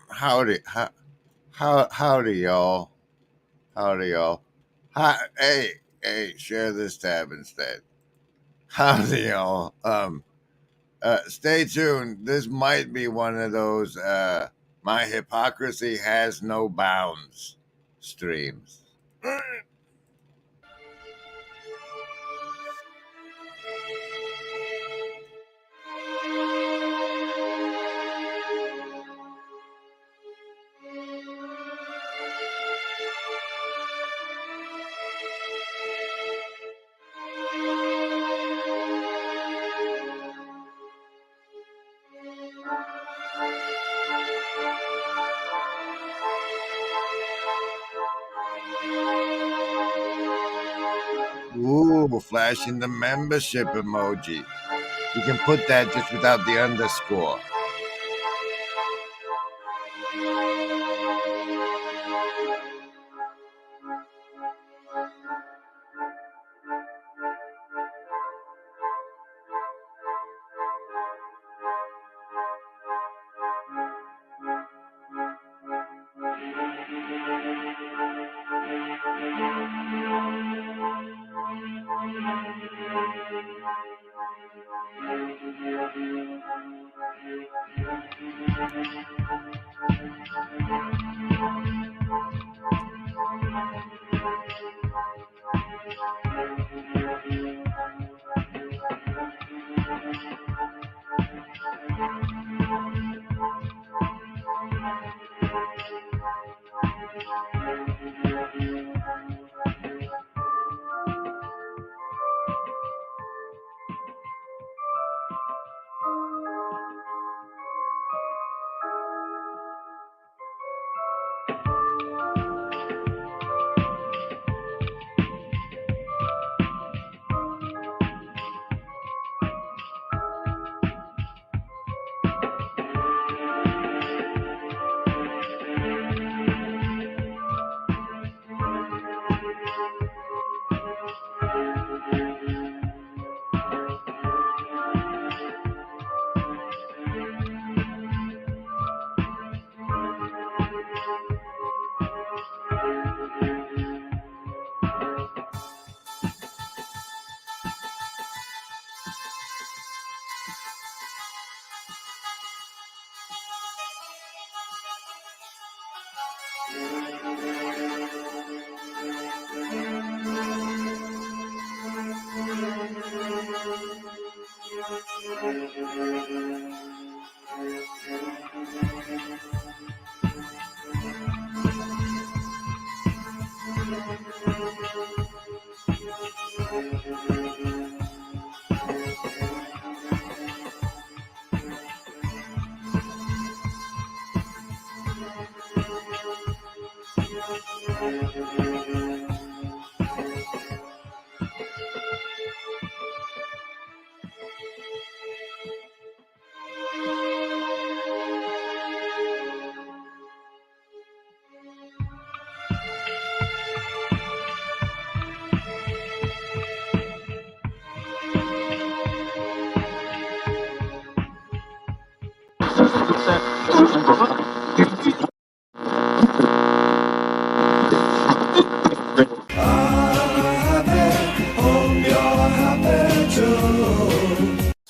Howdy, howdy, y'all. Howdy, y'all. Hey, share this tab instead. Howdy, y'all. Stay tuned. This might be one of those my hypocrisy has no bounds streams. Ooh, flashing the membership emoji. You can put that just without the underscore.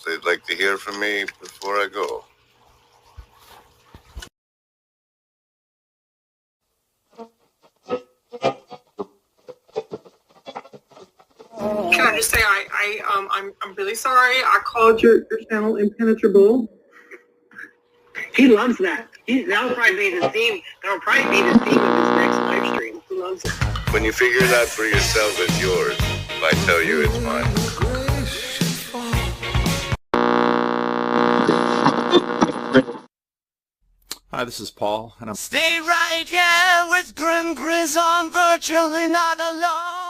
They'd like to hear from me before I go. Can I just say I'm really sorry. I called your channel impenetrable. He loves that. That'll probably be the theme. That'll probably be the theme of his next live stream. He loves it. When you figure it out for yourself, it's yours. If I tell you, it's mine. Hi, this is Paul, and I'm... Stay right here with Grim Grizz on Virtually Not Alone.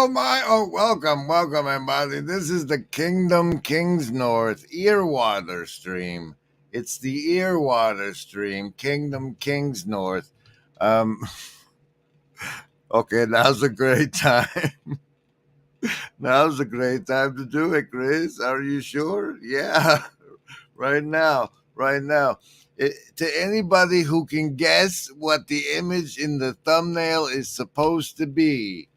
Oh my! Oh, welcome, everybody. This is the Kingdom Kings North Earwater stream. It's the Earwater stream, Kingdom Kings North. Okay, now's a great time. Now's a great time to do it, Chris. Are you sure? Yeah, right now, right now. To anybody who can guess what the image in the thumbnail is supposed to be,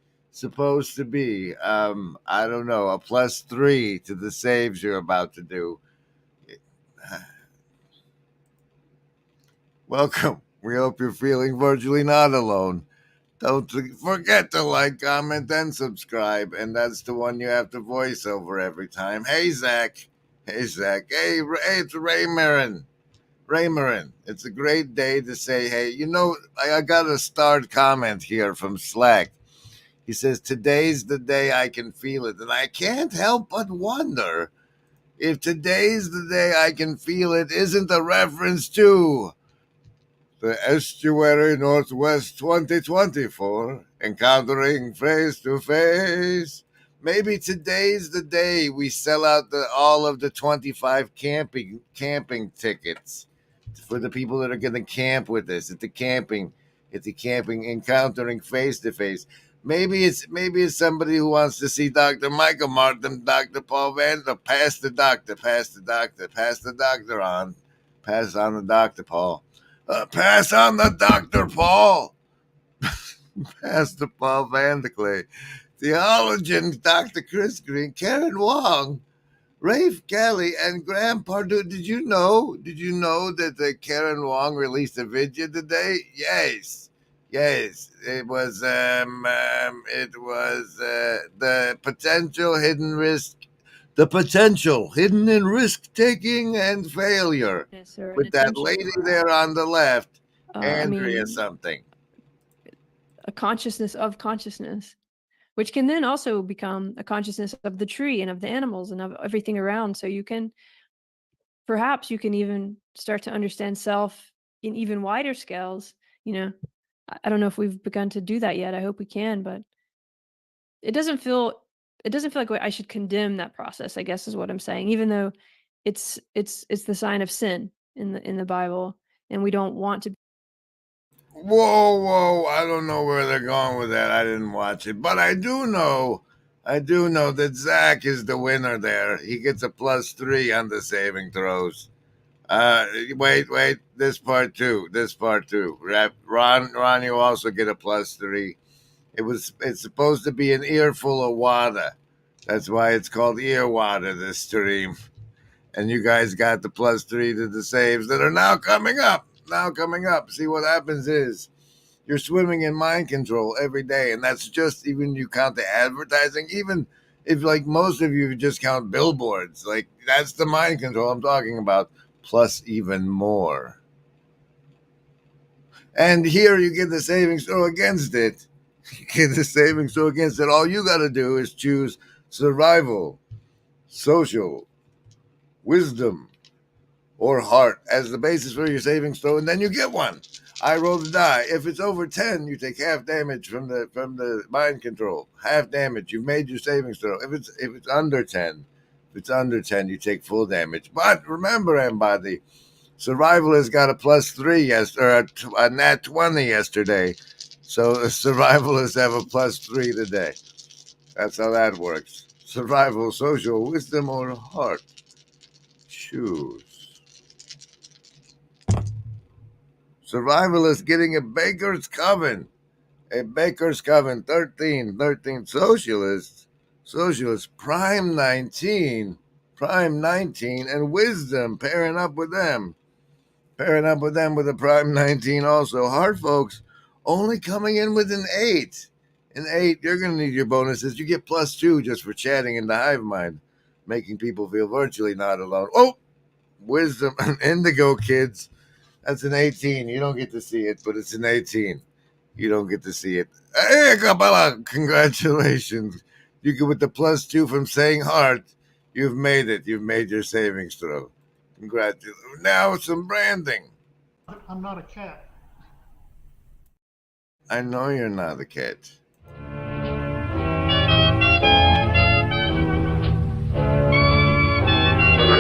I don't know, a +3 to the saves you're about to do. Welcome. We hope you're feeling virtually not alone. Don't forget to like, comment, and subscribe. And that's the one you have to voice over every time. Hey, Zach. Hey, Zach. Hey, it's Ray Marin. It's a great day to say, hey, you know, I got a starred comment here from Slack. He says, today's the day I can feel it. And I can't help but wonder if today's the day I can feel it isn't a reference to the Estuary Northwest 2024, encountering face to face. Maybe today's the day we sell out all of the 25 camping tickets for the people that are going to camp with us at the camping, encountering face to face. Maybe it's somebody who wants to see Dr. Michael Martin, Dr. Paul Vander. Pass the doctor on. Pass on the Dr. Paul. Pass on the Dr. Paul. Pastor Paul Vanderclay. Theologian Dr. Chris Green, Karen Wong, Rafe Kelly, and Graham Pardue. Did you know that Karen Wong released a video today? Yes. It was the potential hidden in risk taking and failure. Yes, or With that lady there on the left, Andrea something. A consciousness of consciousness, which can then also become a consciousness of the tree and of the animals and of everything around. So perhaps you can even start to understand self in even wider scales. You know, I don't know if we've begun to do that yet. I hope we can, but it doesn't feel like I should condemn that process, I guess is what I'm saying, even though it's the sign of sin in the Bible, and we don't want to. Whoa, I don't know where they're going with that. I didn't watch it, but I do know that Zach is the winner there. He gets a +3 on the saving throws. Wait, this part too. Ron, you also get a +3. It's supposed to be an earful of water. That's why it's called Earwater, this stream. And you guys got the +3 to the saves that are now coming up. See, what happens is you're swimming in mind control every day, and that's just even you count the advertising, even if like most of you just count billboards, like that's the mind control I'm talking about, plus even more. And here you get the savings throw against it. All you got to do is choose survival, social, wisdom, or heart as the basis for your savings throw, and then you get one. I roll the die. If it's over 10, you take half damage from the mind control. Half damage. You've made your savings throw. If it's under 10, you take full damage. But remember, everybody, survival has got a +3 yesterday, or a nat 20 yesterday. So the survivalists have a +3 today. That's how that works. Survival, social, wisdom, or heart. Choose. Survivalist getting a Baker's Coven. 13. Socialist, Prime 19, and Wisdom pairing up with them with a Prime 19 also. Heart folks only coming in with an 8. You're going to need your bonuses. You get +2 just for chatting in the hive mind, making people feel virtually not alone. Oh, Wisdom, Indigo kids. That's an 18. You don't get to see it, but it's an 18. You don't get to see it. Hey, CABAL, congratulations. You get with the +2 from saying heart. You've made it. You've made your savings throw. Congratulations. Now some branding. I'm not a cat. I know you're not a cat.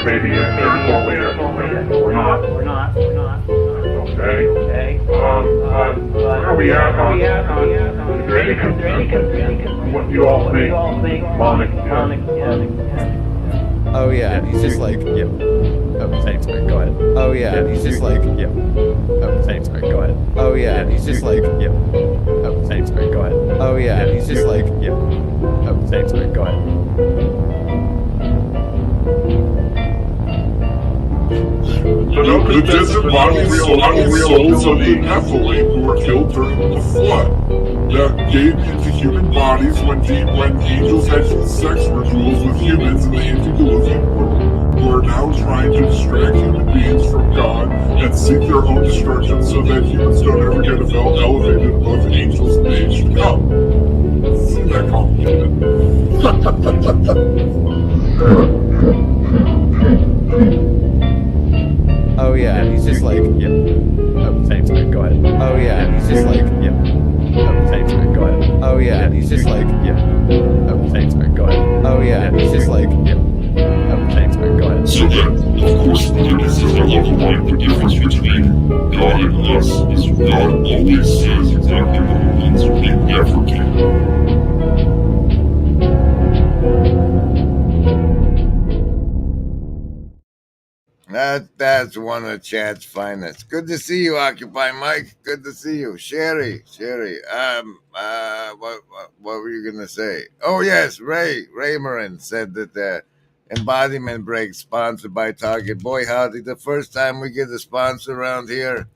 maybe there's only we're not. Okay. Where are we at on? Is there any consensus on what you all think? Oh yeah, he's just like, yep. Oh, thanks, man. Go ahead. Oh yeah, he's just like, yep. Oh, thanks, man. Go ahead. Oh yeah, he's just like, yep. Oh, thanks, man. Go ahead. Oh yeah, he's just like, yep. Oh, thanks, man. Go ahead. The distant bodies souls of the Nephilim who were killed during the flood that gave into human bodies when angels had sex rituals with humans in the antediluvian world, who are now trying to distract human beings from God and seek their own destruction so that humans don't ever get elevated above angels in the age to come. It's not that complicated. Oh yeah, he's just like, yep. Oh, thanks, man. Go ahead. Oh yeah, he's just like, yep. Oh, thanks, man. Go ahead. Oh yeah, he's just like, yep. Oh, thanks, man. Go ahead. Oh yeah, he's just like, yep. Oh, thanks, man. Go ahead. So then, of course, there is a level line. The difference between God and us is God always says exactly what he means, or he never can. That's one of chat's finest. Good to see you, Occupy Mike. Good to see you, Sherry. What were you gonna say? Oh yes, Ray Marin said that the Embodiment Break sponsored by Target. Boy, howdy! The first time we get a sponsor around here,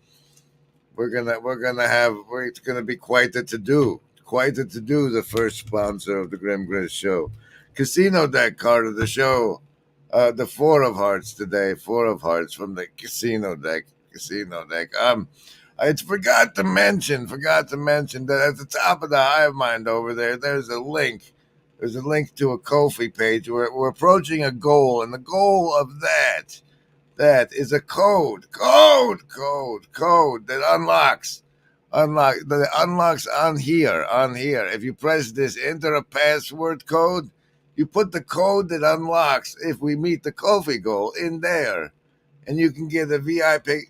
it's gonna be quite a to do. The first sponsor of the Grim Grizz show, Casino Deck card of the show. The Four of Hearts today. Four of Hearts from the Casino Deck. I forgot to mention that at the top of the Hive Mind over there, there's a link. There's a link to a Ko-fi page where we're approaching a goal, and the goal of that is a code that unlocks on here. If you press this, enter a password code. You put the code that unlocks if we meet the Ko-fi goal in there, and you can get a VIP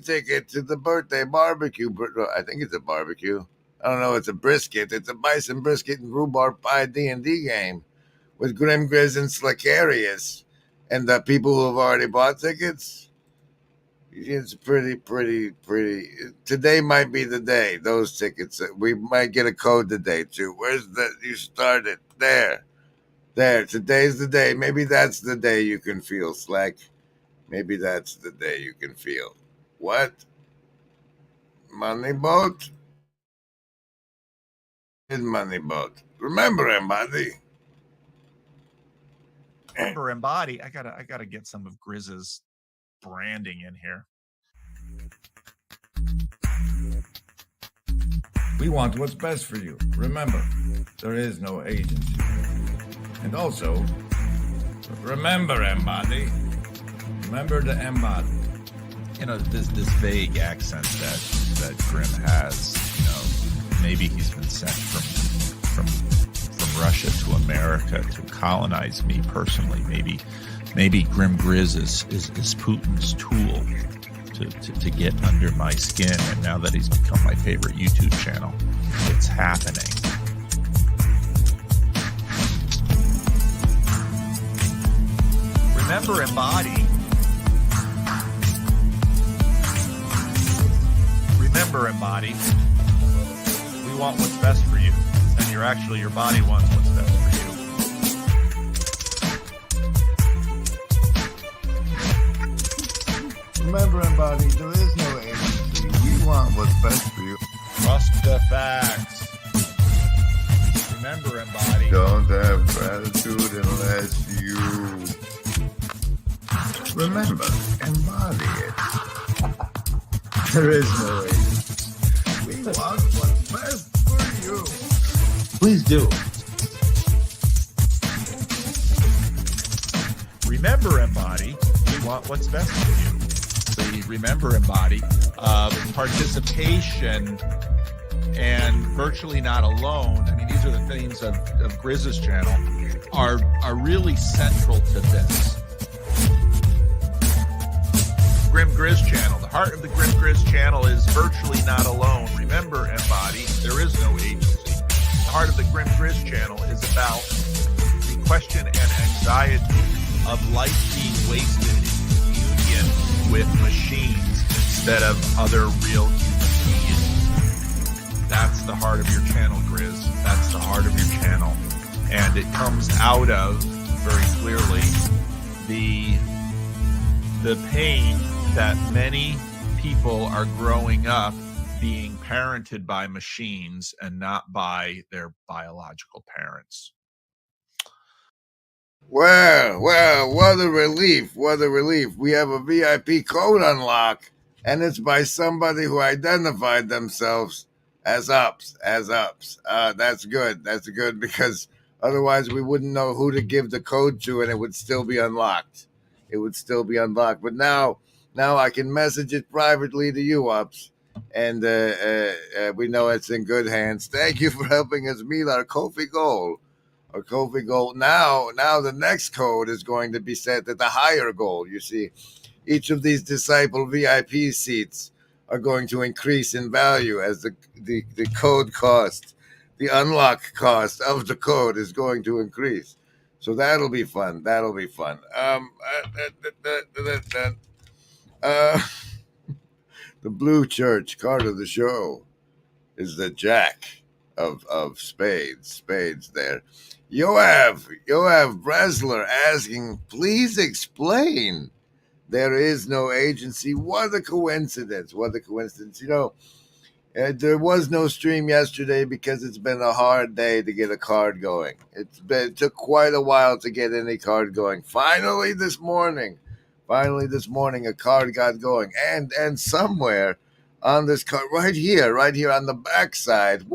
ticket to the birthday barbecue. I think it's a barbecue. I don't know. It's a brisket. It's a bison brisket and rhubarb pie D&D game with Grim Grizz and Slicarius, and the people who have already bought tickets. It's pretty. Today might be the day. Those tickets. We might get a code today too. Where's the? You started there. Today's the day. Maybe that's the day you can feel slack. Maybe that's the day you can feel. What? Money boat? Money boat. Remember, Embody. Remember, Embody. I gotta get some of Grizz's branding in here. We want what's best for you. Remember, there is no agency. And also, remember, Embody. Remember to embody. You know, this vague accent that Grim has. You know, maybe he's been sent from Russia to America to colonize me personally. Maybe Grim Grizz is Putin's tool to get under my skin. And now that he's become my favorite YouTube channel, it's happening. Remember, Embody. Remember, Embody. We want what's best for you. And your body wants what's best for you. Remember, Embody, there is no agency. We want what's best for you. Trust the facts. Remember, Embody. Don't have gratitude unless you remember, embody it. There is no agency. We want what's best for you. Please do. Remember, Embody, we want what's best for you. The Remember, Embody, participation and virtually not alone. I mean, these are the themes of Grizz's channel are really central to this. Heart of the Grim Grizz channel is virtually not alone. Remember, Embody, there is no agency. The Heart of the Grim Grizz channel is about the question and anxiety of life being wasted in union with machines instead of other real human beings. That's the heart of your channel, Grizz. That's the heart of your channel. And it comes out of, very clearly, the pain that many people are growing up being parented by machines and not by their biological parents. Well, what a relief. What a relief. We have a VIP code unlock, and it's by somebody who identified themselves as ups. That's good. That's good, because otherwise we wouldn't know who to give the code to, and it would still be unlocked. It would still be unlocked. But now I can message it privately to you, ups, and we know it's in good hands. Thank you for helping us meet our Ko-fi goal. Our Ko-fi goal. Now the next code is going to be set at the higher goal. You see, each of these disciple VIP seats are going to increase in value as the code cost, the unlock cost of the code is going to increase. So that'll be fun. That'll be fun. The Blue Church card of the show is the Jack of spades there. Yoav Bresler asking, please explain. There is no agency. What a coincidence. What a coincidence. You know, there was no stream yesterday because it's been a hard day to get a card going. It took quite a while to get any card going. Finally this morning, a card got going. And somewhere on this card, right here on the backside,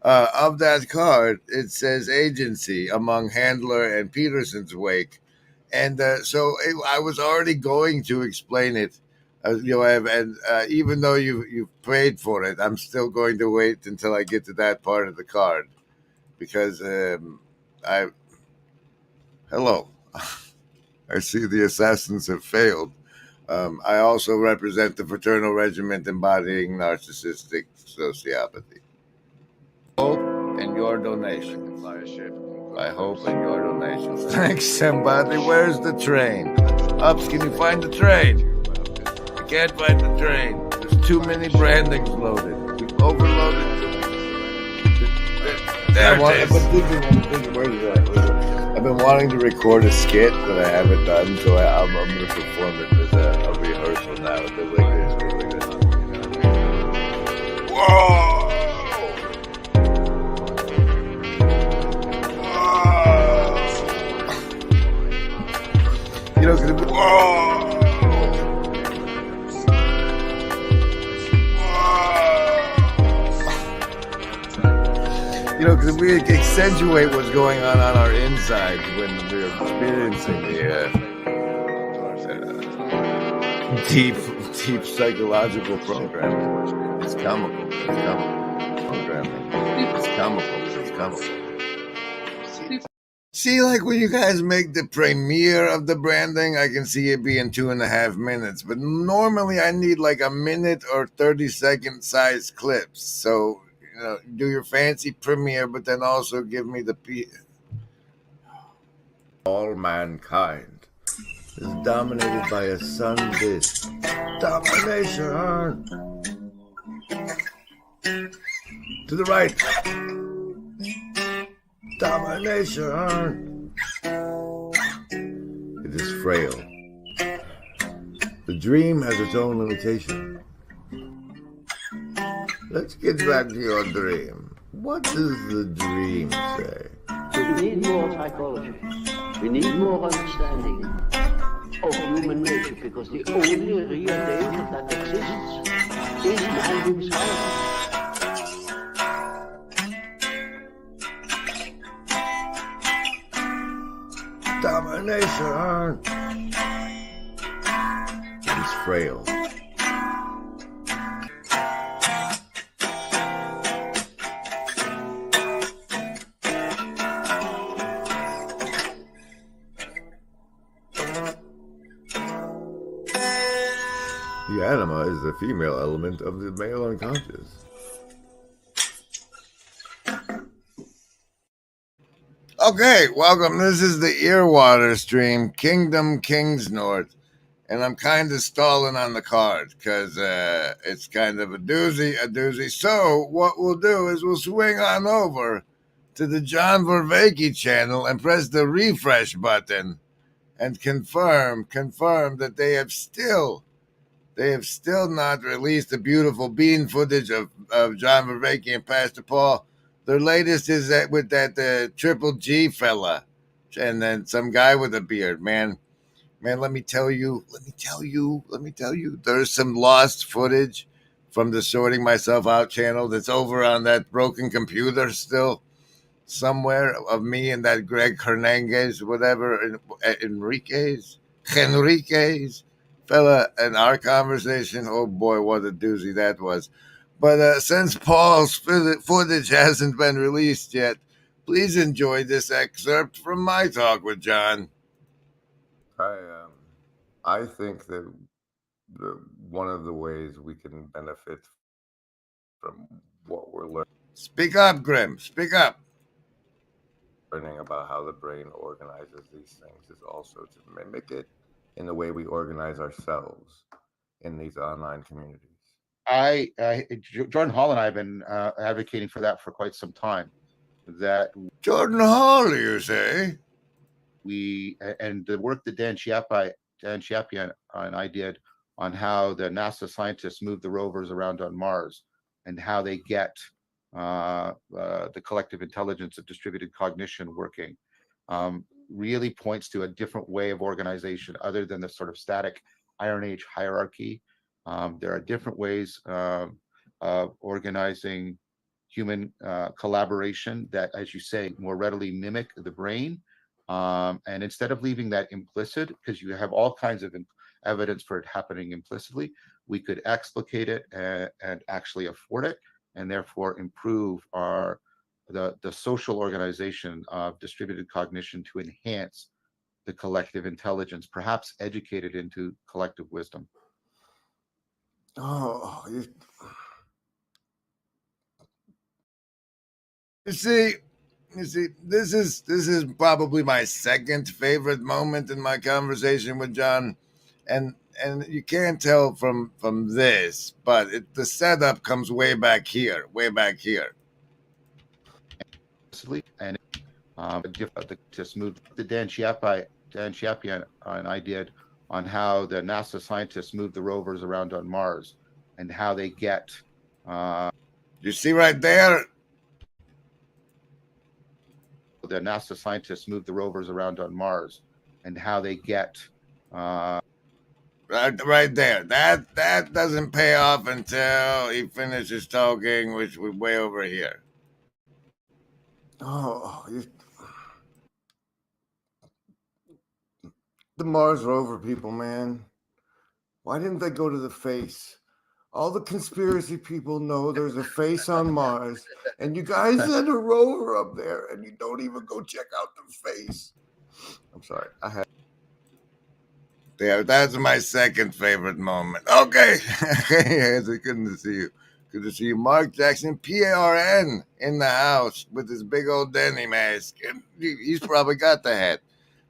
of that card, it says agency among Handler and Peterson's wake. And I was already going to explain it, and even though you've prayed for it, I'm still going to wait until I get to that part of the card, because hello, I see the assassins have failed. I also represent the fraternal regiment embodying narcissistic sociopathy. Hope and your donations. I hope and your donations. Thanks, somebody. Where's the train? Ups, can you find the train? I can't find the train. There's too many brandings loaded. We've overloaded. I've been wanting to record a skit that I haven't done, so I'm going to perform it as a rehearsal now. Look at this. Whoa! You know, because we accentuate what's going on our insides when we're experiencing the deep psychological programming. It's comical. Programming. It's comical. See, like when you guys make the premiere of the branding, I can see it being 2.5 minutes. But normally I need like a minute or 30-second size clips. So, you know, do your fancy premiere, but then also give me the all mankind is dominated by a sun disk. Domination. To the right. Domination. It is frail. The dream has its own limitation. Let's get back to your dream. What does the dream say? We need more psychology. We need more understanding of human nature, because the only real danger that exists is man himself. Domination. It is frail. The anima is the female element of the male unconscious. Okay, welcome. This is the Earwater stream, Kingdom Kings North. And I'm kind of stalling on the card because it's kind of a doozy. So what we'll do is we'll swing on over to the John Vervaeke channel and press the refresh button and confirm that they have still not released the beautiful bean footage of John Vervaeke and Pastor Paul. Their latest is that with that Triple G fella, and then some guy with a beard. Man, let me tell you. There's some lost footage from the Sorting Myself Out channel that's over on that broken computer still somewhere of me and that Greg Hernandez, whatever, Enriquez fella, and our conversation. Oh boy, what a doozy that was. But since Paul's footage hasn't been released yet, please enjoy this excerpt from my talk with John. I think that one of the ways we can benefit from what we're learning. Speak up, Grim. Speak up. Learning about how the brain organizes these things is also to mimic it in the way we organize ourselves in these online communities. Jordan Hall and I have been advocating for that for quite some time. That Jordan Hall, you say? And the work that Dan Chiappi and I did on how the NASA scientists move the rovers around on Mars and how they get the collective intelligence of distributed cognition working really points to a different way of organization other than the sort of static Iron Age hierarchy. There are different ways of organizing human collaboration that, as you say, more readily mimic the brain. And instead of leaving that implicit, because you have all kinds of evidence for it happening implicitly, we could explicate it and actually afford it, and therefore improve the social organization of distributed cognition to enhance the collective intelligence, perhaps educate it into collective wisdom. Oh, you see, this is probably my second favorite moment in my conversation with John, and you can't tell from this, but the setup comes way back here. And just moved the Dan Chiappi and I did on how the NASA scientists move the rovers around on Mars and how they get. You see right there. The NASA scientists move the rovers around on Mars and how they get. Right there. That doesn't pay off until he finishes talking, which we're way over here. The Mars rover people, man. Why didn't they go to the face? All the conspiracy people know there's a face on Mars, and you guys send a rover up there, and you don't even go check out the face. I'm sorry. Yeah, that's my second favorite moment. Okay. It's good to see you. Good to see you. Mark Jackson, PARN, in the house with his big old Denny mask. He's probably got the hat.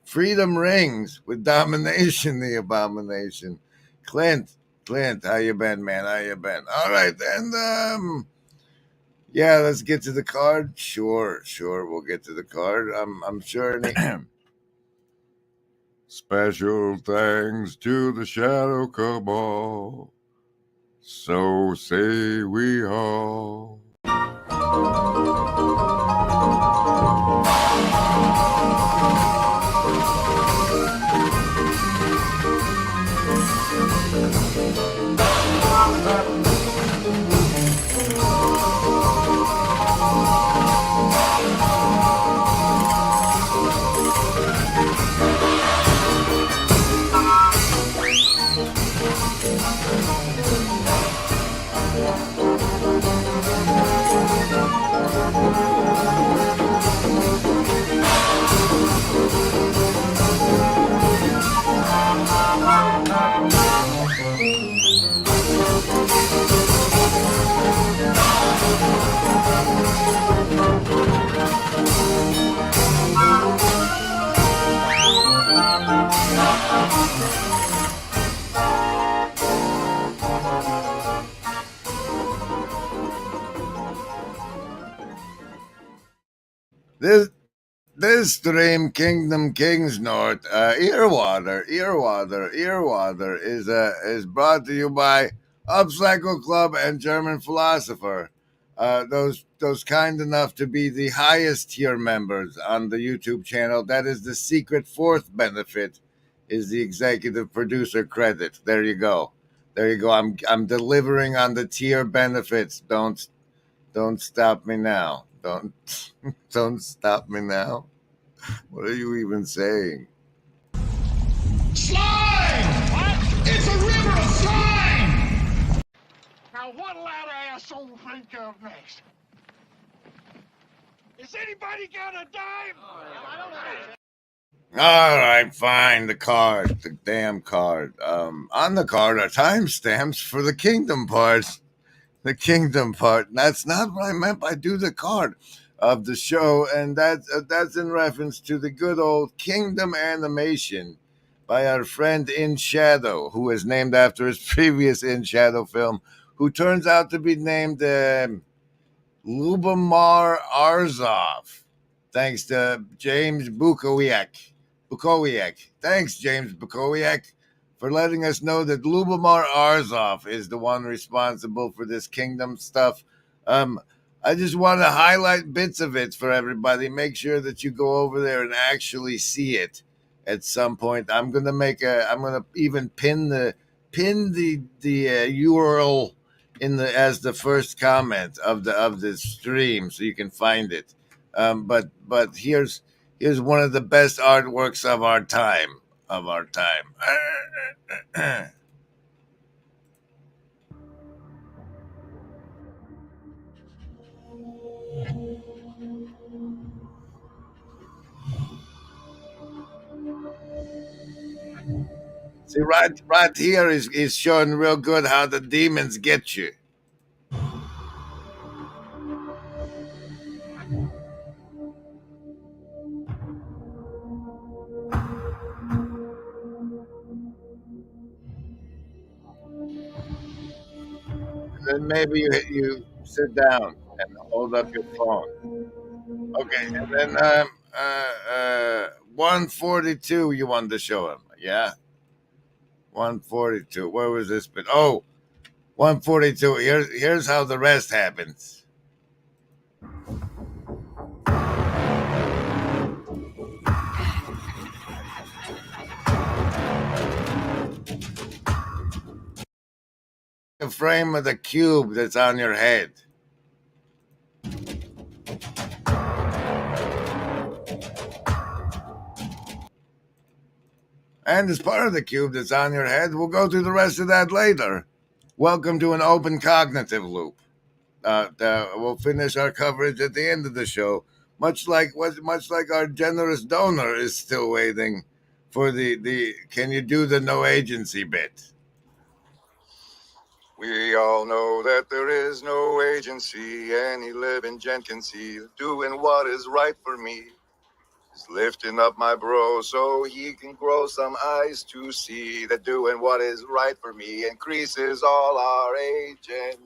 Freedom Rings with Domination, the Abomination. Clint, how you been, man? How you been? All right, and yeah, let's get to the card. Sure, we'll get to the card. I'm sure. Special thanks to the Shadow Cabal. So say we all. This stream, Kingdom Kings North, Earwater is brought to you by Upcycle Club and German Philosopher. Those kind enough to be the highest tier members on the YouTube channel. That is the secret fourth benefit, is the executive producer credit. There you go. I'm delivering on the tier benefits. Don't stop me now. Don't stop me now. What are you even saying? Slime! What? It's a river of slime! Now what'll that asshole think of next? Is anybody got a dime? I don't know. All right, fine. The damn card. On the card are timestamps for the kingdom parts. The kingdom part. That's not what I meant by do the card of the show, and that's in reference to the good old Kingdom animation by our friend In Shadow, who is named after his previous In Shadow film, who turns out to be named Lubomir Arzov, thanks to James Bukowiak. Thanks, James Bukowiak, for letting us know that Lubomir Arzov is the one responsible for this kingdom stuff. I just want to highlight bits of it for everybody. Make sure that you go over there and actually see it at some point. I'm gonna even pin the URL as the first comment of the stream, so you can find it. But here's one of the best artworks of our time. See, right here is showing real good how the demons get you. And then maybe you sit down and hold up your phone. Okay, and then 142 you wanted to show him, yeah? 142. Where was this bit? Oh, 142. Here's how the rest happens. The frame of the cube that's on your head. And as part of the cube that's on your head, we'll go through the rest of that later. Welcome to an open cognitive loop. We'll finish our coverage at the end of the show, much like our generous donor is still waiting for the can you do the no agency bit? We all know that there is no agency, any living gent can see doing what is right for me. Is lifting up my bro so he can grow some eyes to see that doing what is right for me increases all our agency.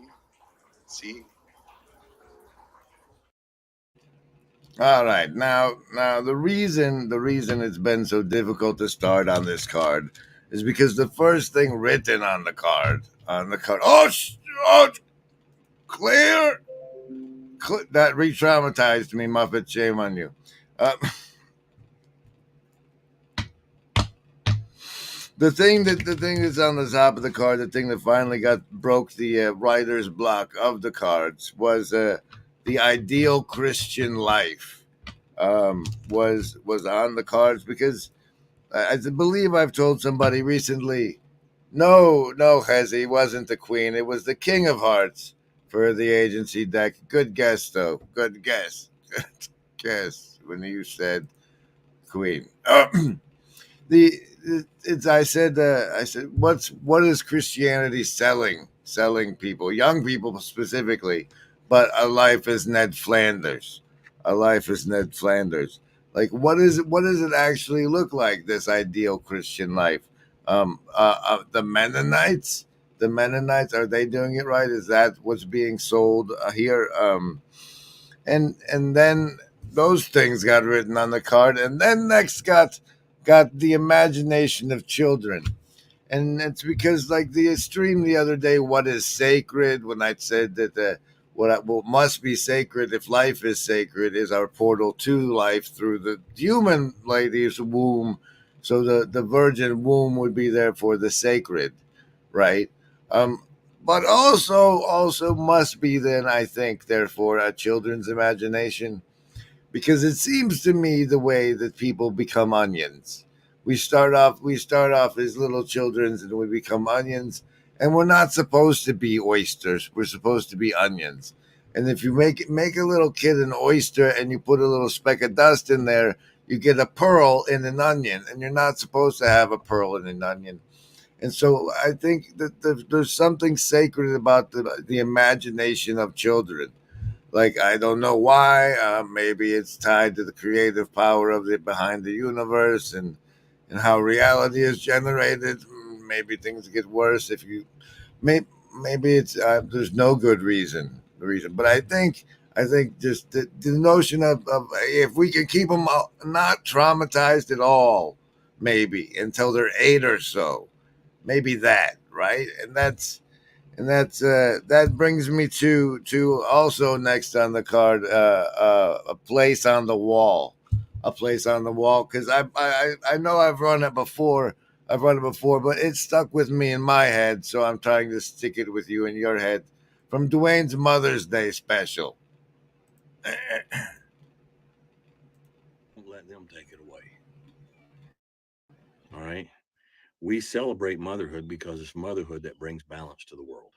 All right, now the reason it's been so difficult to start on this card is because the first thing written on the card. Clear. That re-traumatized me, Muppet. Shame on you. The thing that's on the top of the card, the thing that finally broke the writer's block of the cards was the ideal Christian life was on the cards, because I believe I've told somebody recently, no, Hezzy, wasn't the Queen. It was the King of Hearts for the agency deck. Good guess, though. Good guess. Good guess when you said Queen. I said, what is Christianity selling people, young people specifically, but a life as Ned Flanders. Like, what is it? What does it actually look like? This ideal Christian life? The Mennonites. The Mennonites, are they doing it right? Is that what's being sold here? And then those things got written on the card, and then next got the imagination of children. And it's because, like, the stream the other day, what is sacred, when I said that what must be sacred, if life is sacred, is our portal to life through the human lady's womb. So the virgin womb would be therefore the sacred, right? But also must be then, I think, therefore, a children's imagination, because it seems to me the way that people become onions. We start off as little children, and we become onions, and we're not supposed to be oysters. We're supposed to be onions. And if you make a little kid an oyster and you put a little speck of dust in there, you get a pearl in an onion, and you're not supposed to have a pearl in an onion. And so I think that there's something sacred about the imagination of children. Like, I don't know why. Maybe it's tied to the creative power of the behind the universe and how reality is generated. Maybe things get worse if you. Maybe it's there's no good reason. But I think just the notion of if we can keep them not traumatized at all, maybe until they're 8 or so, maybe that, right? And that brings me to also next on the card, a place on the wall, because I know I've run it before, but it stuck with me in my head, so I'm trying to stick it with you in your head, from Dwayne's Mother's Day special. Don't let them take it away. All right. We celebrate motherhood because it's motherhood that brings balance to the world.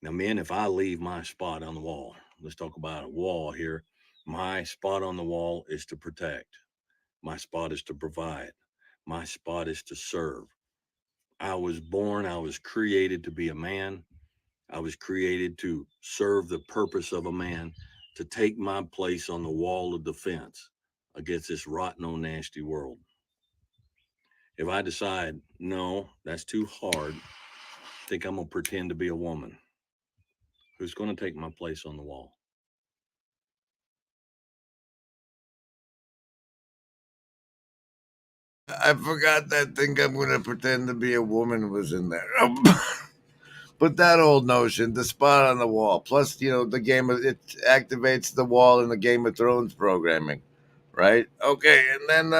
Now, men, if I leave my spot on the wall, let's talk about a wall here. My spot on the wall is to protect. My spot is to provide. My spot is to serve. I was created to be a man. I was created to serve the purpose of a man, to take my place on the wall of defense against this rotten, old, nasty world. If I decide, no, that's too hard, I think I'm going to pretend to be a woman, who's going to take my place on the wall? I forgot that thing, I'm going to pretend to be a woman, was in there. But that old notion, the spot on the wall, plus, it activates the wall in the Game of Thrones programming, right? Okay, and then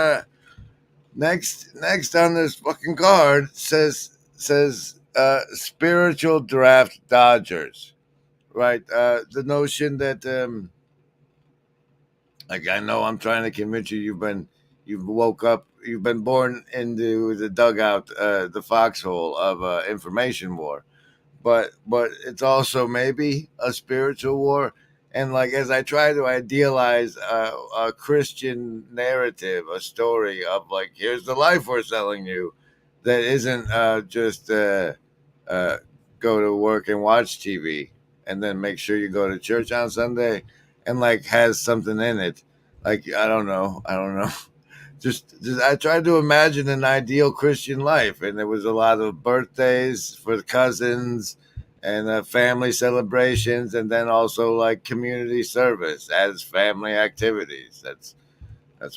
next on this fucking card says spiritual draft dodgers, right? The notion that like, I know I'm trying to convince you, you've woke up, you've been born into the dugout, the foxhole of information war. But it's also maybe a spiritual war. And, like, as I try to idealize a Christian narrative, a story of, like, here's the life we're selling you, that isn't just go to work and watch TV and then make sure you go to church on Sunday, and, like, has something in it. Like, I don't know. Just I tried to imagine an ideal Christian life, and there was a lot of birthdays for the cousins and family celebrations, and then also, like, community service as family activities. That's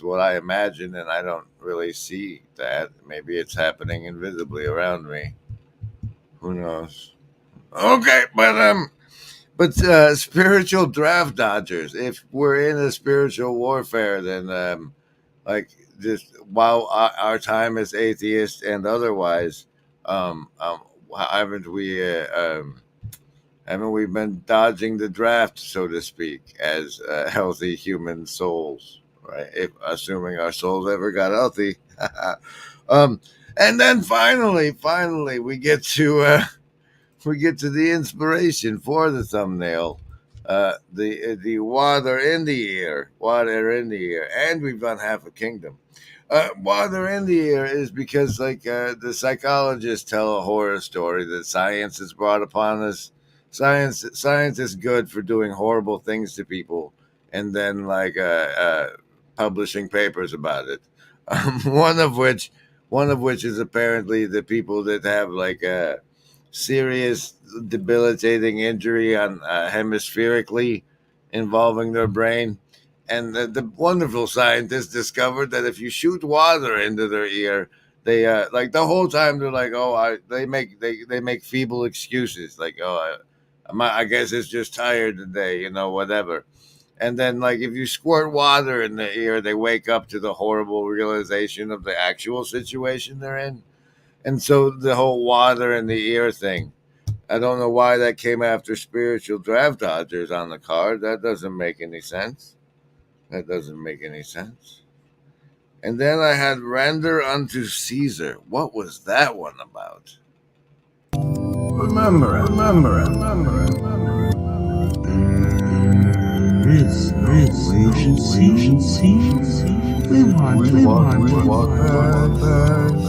what I imagine, and I don't really see that. Maybe it's happening invisibly around me. Who knows? Okay, but spiritual draft dodgers. If we're in a spiritual warfare, then like, just while our time as atheists and otherwise, haven't we been dodging the draft, so to speak, as healthy human souls, right? If assuming our souls ever got healthy. And then finally we get to the inspiration for the thumbnail. The water in the air, and we've done half a kingdom. Water in the air is because, like, the psychologists tell a horror story that science has brought upon us. Science is good for doing horrible things to people, and then like publishing papers about it. One of which is apparently the people that have like a serious debilitating injury on hemispherically involving their brain. And the wonderful scientists discovered that if you shoot water into their ear, they like the whole time they're like, oh, they make feeble excuses like, oh, I guess it's just tired today, you know, whatever. And then like if you squirt water in the ear, they wake up to the horrible realization of the actual situation they're in. And so the whole water in the ear thing, I don't know why that came after spiritual draft dodgers on the card. That doesn't make any sense. That doesn't make any sense. And then I had render unto Caesar. What was that one about? Remember it. This agency. We want that.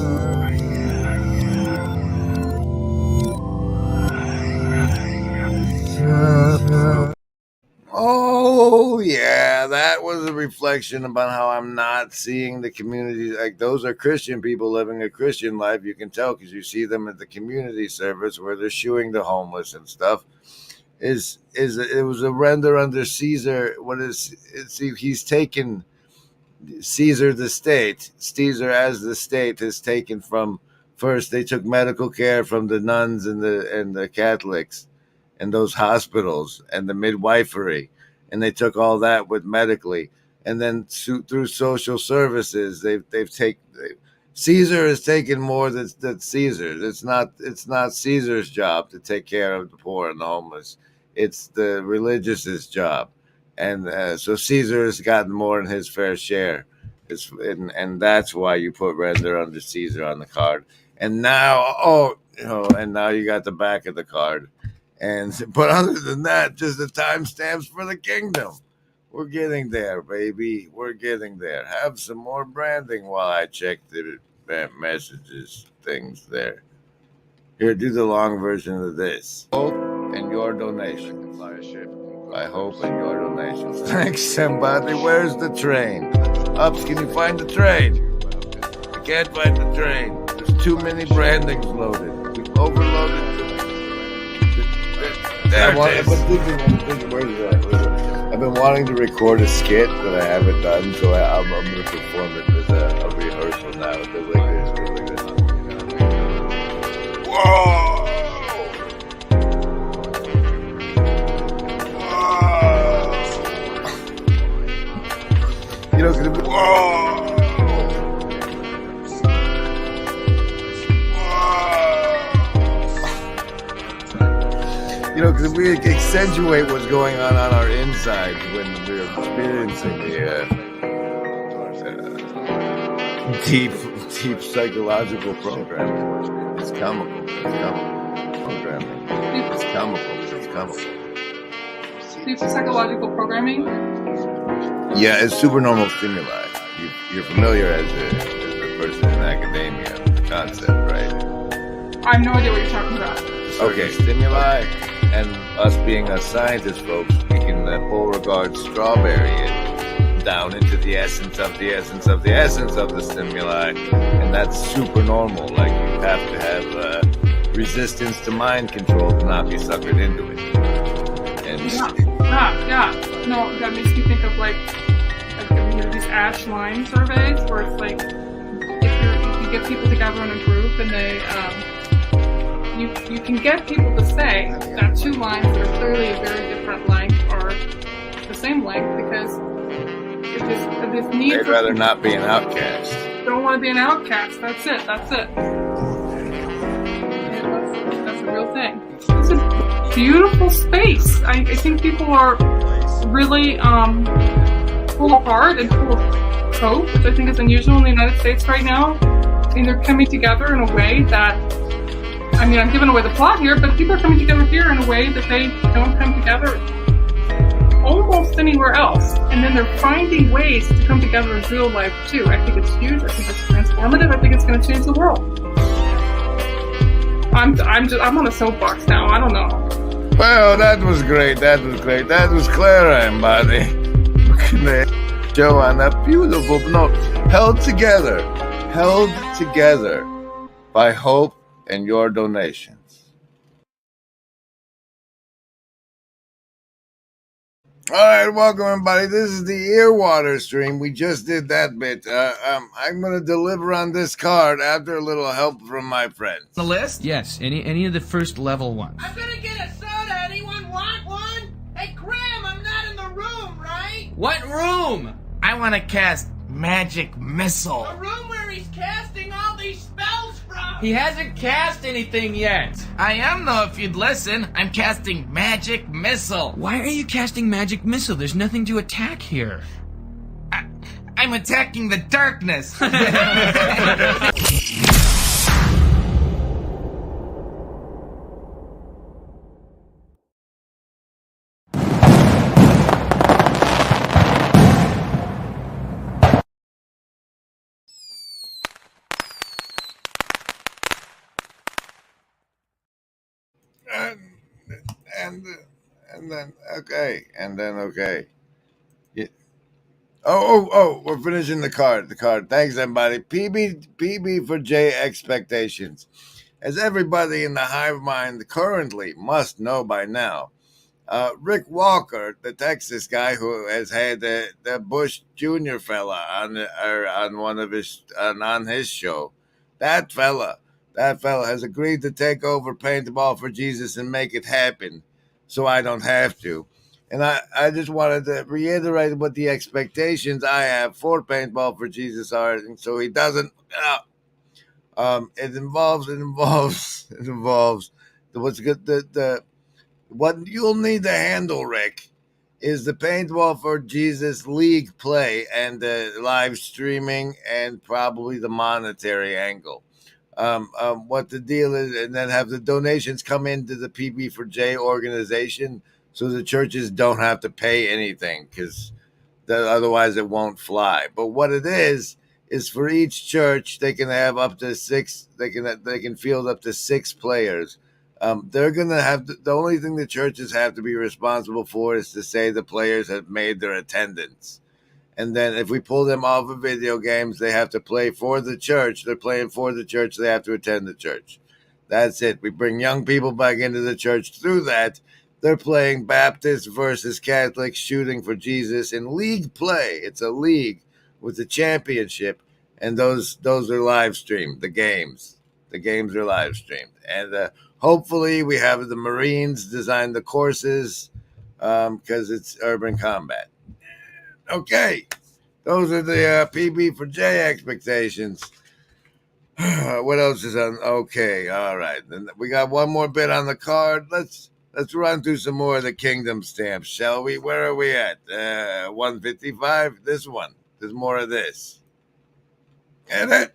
Oh, yeah, that was a reflection about how I'm not seeing the community. Like, those are Christian people living a Christian life. You can tell because you see them at the community service where they're shooing the homeless and stuff. It was a render under Caesar. He's taken Caesar the state. Caesar as the state has taken from, first they took medical care from the nuns and the Catholics and those hospitals and the midwifery, and they took all that with medically, and then through social services Caesar has taken more than Caesar. It's not Caesar's job to take care of the poor and the homeless. It's the religious's job, and so Caesar has gotten more than his fair share. And that's why you put render under Caesar on the card. And now, and now you got the back of the card. But other than that, just the timestamps for the kingdom. We're getting there, baby. We're getting there. Have some more branding while I check the messages things there. Here, do the long version of this. Hope and your donation. I hope and your donations. Thanks, somebody. Where's the train? Ups, can you find the train? I can't find the train. There's too many brandings loaded. We've overloaded. I've been wanting to record a skit, but I haven't done, so I'm going to perform it as a rehearsal now. It goes like this. Whoa! You know, because whoa! You know, because we accentuate what's going on our inside when we're experiencing the deep psychological programming. It's comical. Programming. It's comical. Deep psychological programming? Yeah, it's supernormal stimuli. You're familiar as a person in academia with the concept, right? I have no idea what you're talking about. Okay, stimuli. And us being a scientist, folks, we can Beauregard strawberry it down into the essence of the essence of the essence of the stimuli. And that's super normal. Like, you have to have resistance to mind control to not be suckered into it. And Yeah. No, that makes me think of like these ash line surveys where it's like if you get people together in a group and they you can get people to say that two lines that are clearly a very different length are the same length because if this need they'd rather not be an outcast. Don't want to be an outcast. That's it. That's a real thing. It's a beautiful space. I think people are really full of heart and full of hope, which I think is unusual in the United States right now. And they're coming together in a way that, I mean, I'm giving away the plot here, but people are coming together here in a way that they don't come together almost anywhere else. And then they're finding ways to come together in real life too. I think it's huge. I think it's transformative. I think it's going to change the world. I'm on a soapbox now. I don't know. Well, that was great. That was Clara, buddy. finishing the show on that beautiful note. Held together by hope and your donations. All right, welcome everybody. This is the Earwater stream. We just did that bit. I'm going to deliver on this card after a little help from my friends. The list? Yes, any of the first level ones. I'm gonna get a soda. Anyone want one? Hey, Graham, I'm not in the room, right? What room? I want to cast Magic Missile. The room where he's casting all these spells from. He hasn't cast anything yet. I am, though, if you'd listen. I'm casting Magic Missile. Why are you casting Magic Missile? There's nothing to attack here. I'm attacking the darkness. And then okay. Yeah. Oh, we're finishing the card. Thanks, everybody. PB for J expectations. As everybody in the hive mind currently must know by now, Rick Walker, the Texas guy who has had the Bush Jr. fella on his show, that fella has agreed to take over Paintball for Jesus and make it happen, so I don't have to. And I just wanted to reiterate what the expectations I have for Paintball for Jesus are, and so he doesn't. It involves what's good. What you'll need to handle, Rick, is the Paintball for Jesus League play and the live streaming and probably the monetary angle. What the deal is, and then have the donations come into the PB for J organization so the churches don't have to pay anything, because otherwise it won't fly. But what it is for each church they can have up to 6. They can field up to 6 players. They're gonna have the only thing the churches have to be responsible for is to say the players have made their attendance. And then if we pull them off of video games, they have to play for the church. They're playing for the church. They have to attend the church. That's it. We bring young people back into the church through that. They're playing Baptist versus Catholic, shooting for Jesus in league play. It's a league with a championship, and those are live streamed. The games are live streamed, and hopefully we have the Marines design the courses because it's urban combat. Okay, those are the PB for J expectations. What else is on? Okay, all right. Then we got one more bit on the card. Let's run through some more of the kingdom stamps, shall we? Where are we at? 155. This one. There's more of this. Get it?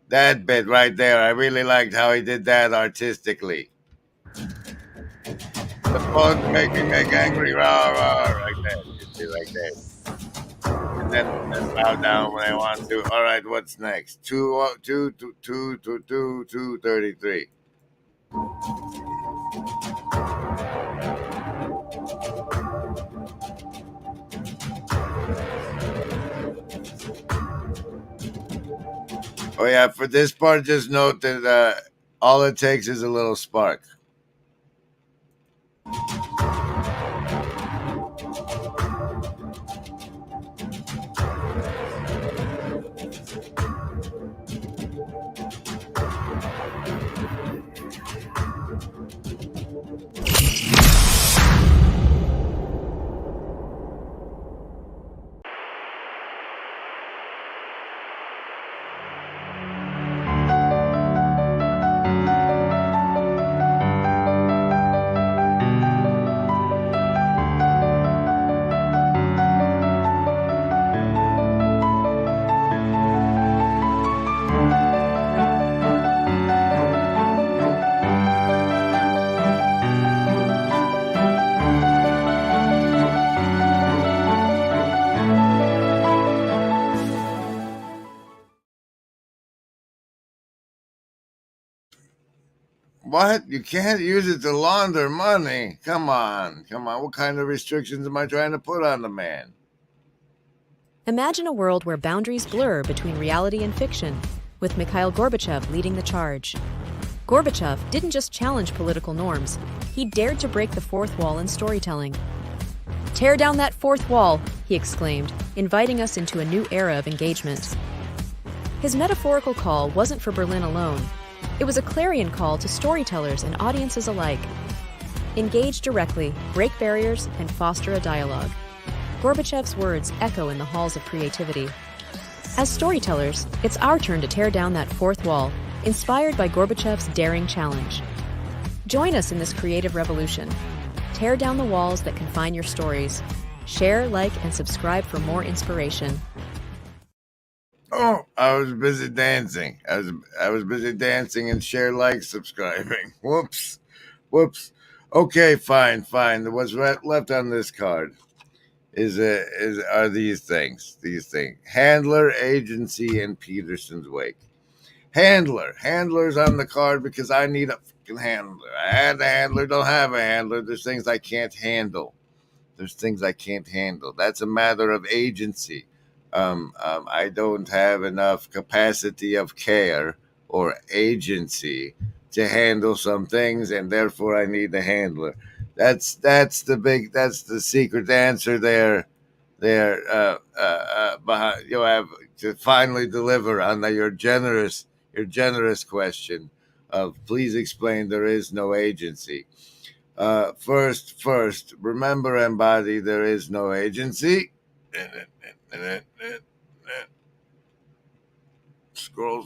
That bit right there, I really liked how he did that artistically. The phone make me angry, rah, rah, like that. Just be like that. And then bow down when I want to. All right, what's next? 233. Oh yeah, for this part, just note that all it takes is a little spark. What? You can't use it to launder money? Come on. What kind of restrictions am I trying to put on the man? Imagine a world where boundaries blur between reality and fiction, with Mikhail Gorbachev leading the charge. Gorbachev didn't just challenge political norms, he dared to break the fourth wall in storytelling. "Tear down that fourth wall," he exclaimed, inviting us into a new era of engagement. His metaphorical call wasn't for Berlin alone. It was a clarion call to storytellers and audiences alike. Engage directly, break barriers, and foster a dialogue. Gorbachev's words echo in the halls of creativity. As storytellers, it's our turn to tear down that fourth wall, inspired by Gorbachev's daring challenge. Join us in this creative revolution. Tear down the walls that confine your stories. Share, like, and subscribe for more inspiration. Oh, I was busy dancing. I was busy dancing and share, like, subscribing. Whoops. Okay, fine. What's left on this card are these things. Handler, agency, and Peterson's wake. Handler's on the card because I need a fucking handler. I had a handler, don't have a handler. There's things I can't handle. That's a matter of agency. I don't have enough capacity of care or agency to handle some things, and therefore I need a handler. That's the secret answer there. Behind, you have to finally deliver on your generous question of please explain there is no agency. First, remember, embody, there is no agency. Scroll.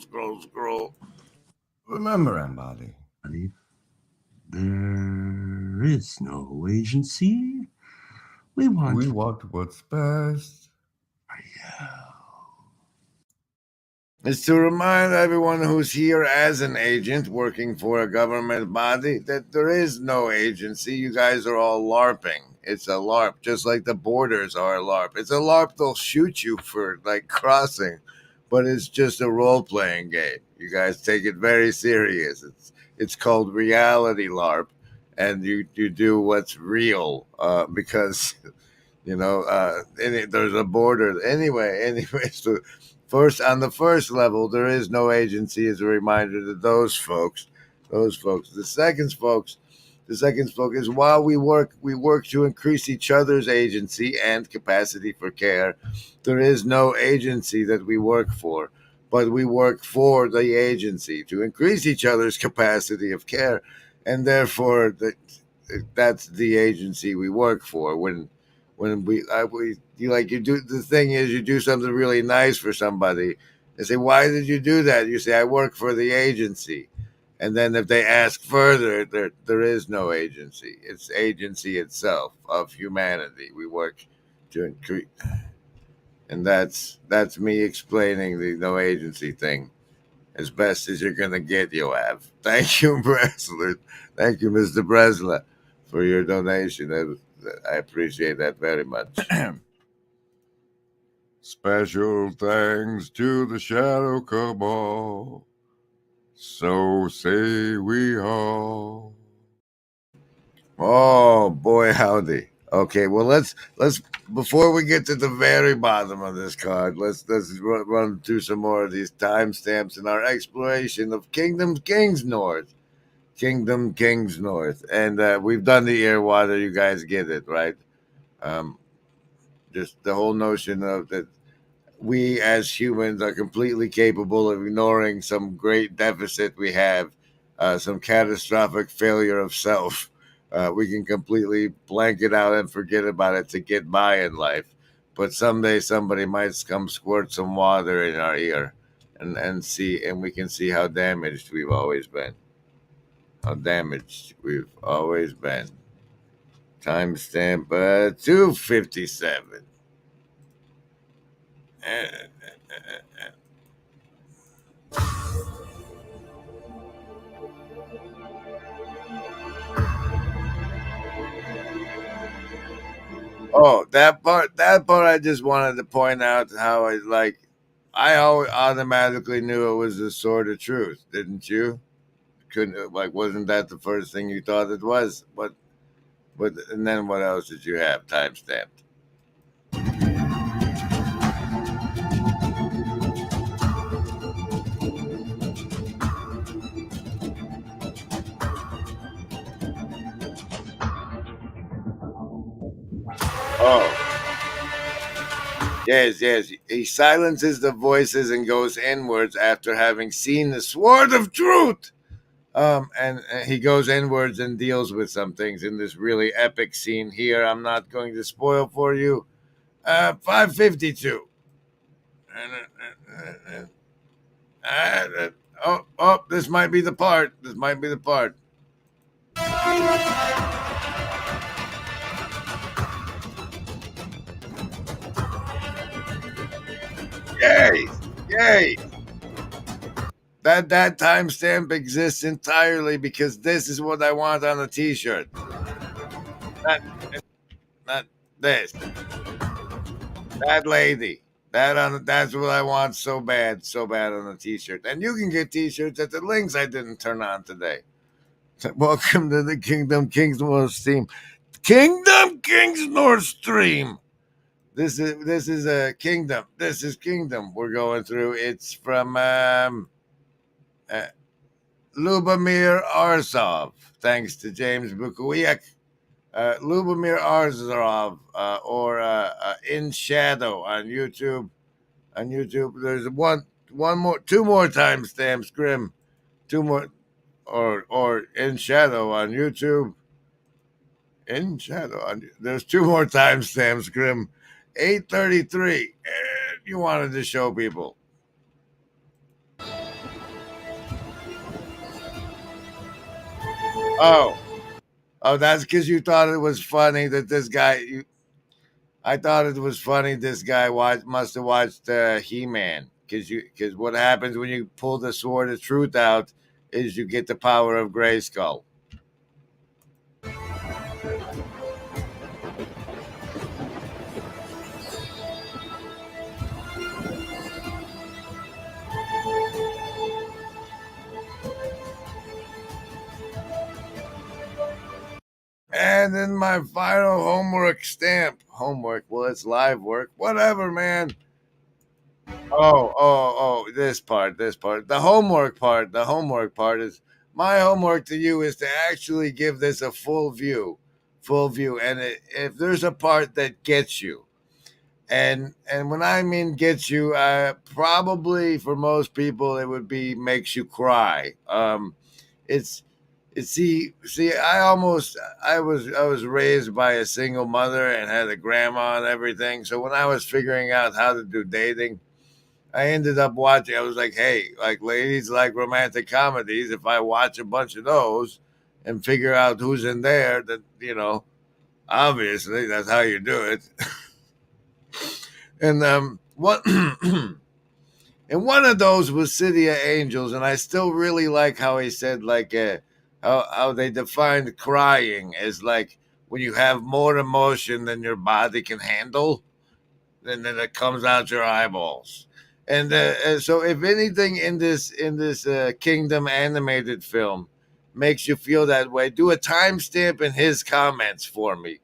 Remember, embody. There is no agency. We want what's best. Is to remind everyone who's here as an agent working for a government body that there is no agency. You guys are all LARPing. It's a LARP, just like the borders are a LARP. It's a LARP they'll shoot you for, like, crossing, but it's just a role-playing game. You guys take it very serious. It's called reality LARP, and you do what's real because, there's a border. Anyway, so on the first level, there is no agency as a reminder to those folks. The second folks is while we work to increase each other's agency and capacity for care. There is no agency that we work for, but we work for the agency to increase each other's capacity of care, and therefore that's the agency we work for. When you do something really nice for somebody, they say, "Why did you do that?" You say, "I work for the agency." And then if they ask further, there is no agency. It's agency itself of humanity. We work to increase. And that's me explaining the no agency thing as best as you're going to get, Yoav. Thank you, Bresler. Thank you, Mr. Bresler, for your donation. I appreciate that very much. Special thanks to the Shadow Cabal. So say we all. Oh boy, howdy. Okay, well let's before we get to the very bottom of this card, let's run through some more of these timestamps in our exploration of Kingdom Kings North, and we've done the Earwater. You guys get it, right? Just the whole notion of that. We as humans are completely capable of ignoring some great deficit we have, some catastrophic failure of self. We can completely blank it out and forget about it to get by in life. But someday somebody might come squirt some water in our ear and we can see how damaged we've always been. Timestamp 257. Oh, that part I just wanted to point out how I always automatically knew it was the sword of truth, didn't you? couldn't like wasn't that the first thing you thought it was? But and then what else did you have timestamped? Oh. Yes, yes. He silences the voices and goes inwards after having seen the sword of truth. And he goes inwards and deals with some things in this really epic scene here. I'm not going to spoil for you. 552. Oh, this might be the part. This might be the part. Yay! Yay! That timestamp exists entirely because this is what I want on a t-shirt. Not this. That lady. That's what I want so bad on a t-shirt. And you can get t-shirts at the links I didn't turn on today. Welcome to the Kingdom Kings North Stream. Kingdom Kings North Stream. This is a Kingdom. This is Kingdom we're going through. It's from Lubomir Arzov, thanks to James Bukowiak. Lubomir Arzov, or In Shadow on YouTube. On YouTube, there's two more timestamps, Grim. Two more, or In Shadow on YouTube. In Shadow, there's two more timestamps, Grim. 8:33. You wanted to show people. Oh, that's because you thought it was funny that this guy. I thought it was funny this guy must have watched He-Man, because what happens when you pull the sword of truth out is you get the power of Grayskull. And then my final homework stamp. Homework. Well, it's live work. Whatever, man. Oh, this part. The homework part is my homework to you is to actually give this a full view. And if there's a part that gets you, and when I mean gets you, probably for most people it would be makes you cry. See, I was raised by a single mother and had a grandma and everything. So when I was figuring out how to do dating, I ended up watching. I was like, hey, like ladies like romantic comedies. If I watch a bunch of those and figure out who's in there, that obviously that's how you do it. And what? And one of those was City of Angels, and I still really like how he said how they defined crying as like when you have more emotion than your body can handle, and then it comes out your eyeballs. And so, if anything in this Kingdom animated film makes you feel that way, do a timestamp in his comments for me.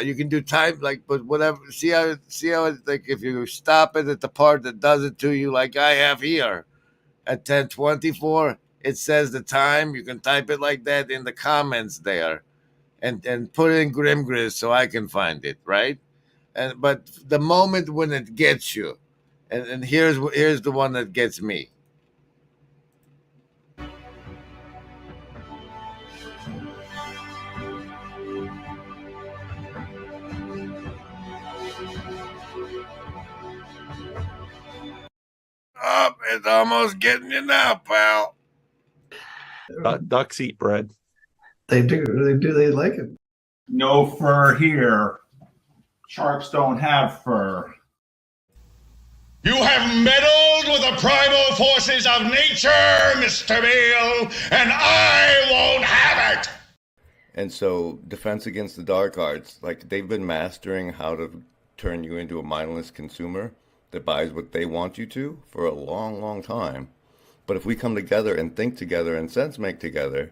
You can do time but whatever. See how it's like if you stop it at the part that does it to you, like I have here at 10:24. It says the time. You can type it like that in the comments there, and put in Grimgriz so I can find it, right? But the moment when it gets you, and here's the one that gets me. Oh, it's almost getting you now, pal. Ducks eat bread. They do. They like it. No fur here. Sharks don't have fur. You have meddled with the primal forces of nature, Mr. Beale, and I won't have it! And so, Defense Against the Dark Arts, like, they've been mastering how to turn you into a mindless consumer that buys what they want you to for a long, long time. But if we come together and think together and sense make together,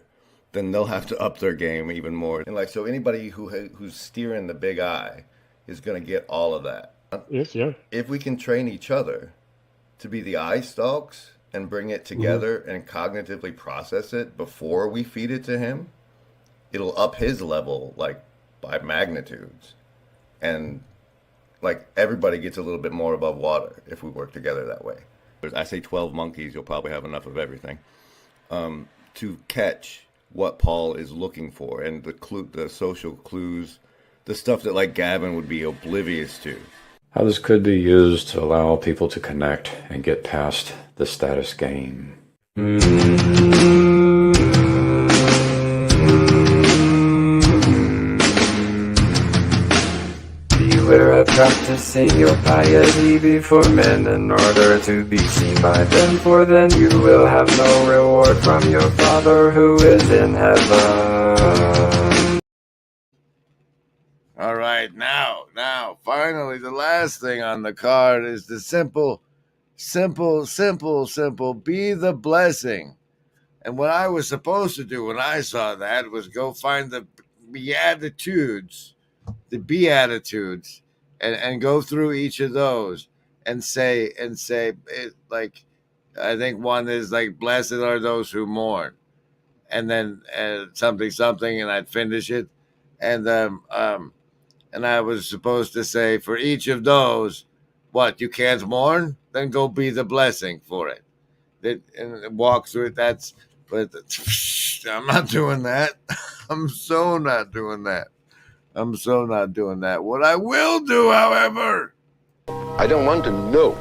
then they'll have to up their game even more. And like, so anybody who's steering the big eye is going to get all of that. Yes, yeah. If we can train each other to be the eye stalks and bring it together and cognitively process it before we feed it to him, it'll up his level like by magnitudes. And like everybody gets a little bit more above water if we work together that way. I say 12 monkeys, you'll probably have enough of everything to catch what Paul is looking for and the social clues, the stuff that like Gavin would be oblivious to. How this could be used to allow people to connect and get past the status game. Beware of practicing your piety before men in order to be seen by them, for then you will have no reward from your Father who is in heaven. All right, now, finally, the last thing on the card is the simple, be the blessing. And what I was supposed to do when I saw that was go find the Beatitudes, and go through each of those and say it, like, I think one is like, blessed are those who mourn, and then something, and I'd finish it, and I was supposed to say for each of those, what, you can't mourn? Then go be the blessing for it. And walk through it. But I'm not doing that. I'm so not doing that. What I will do, however, I don't want to know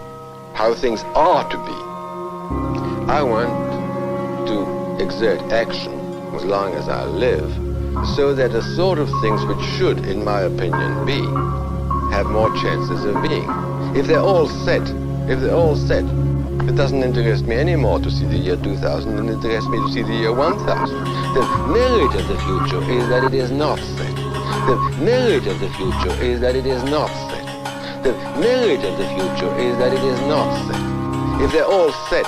how things are to be. I want to exert action as long as I live, so that the sort of things which should, in my opinion, be, have more chances of being. If they're all set, it doesn't interest me anymore to see the year 2000, and it interests me to see the year 1000. The merit of the future is that it is not set. The merit of the future is that it is not set. The merit of the future is that it is not set. If they're all set,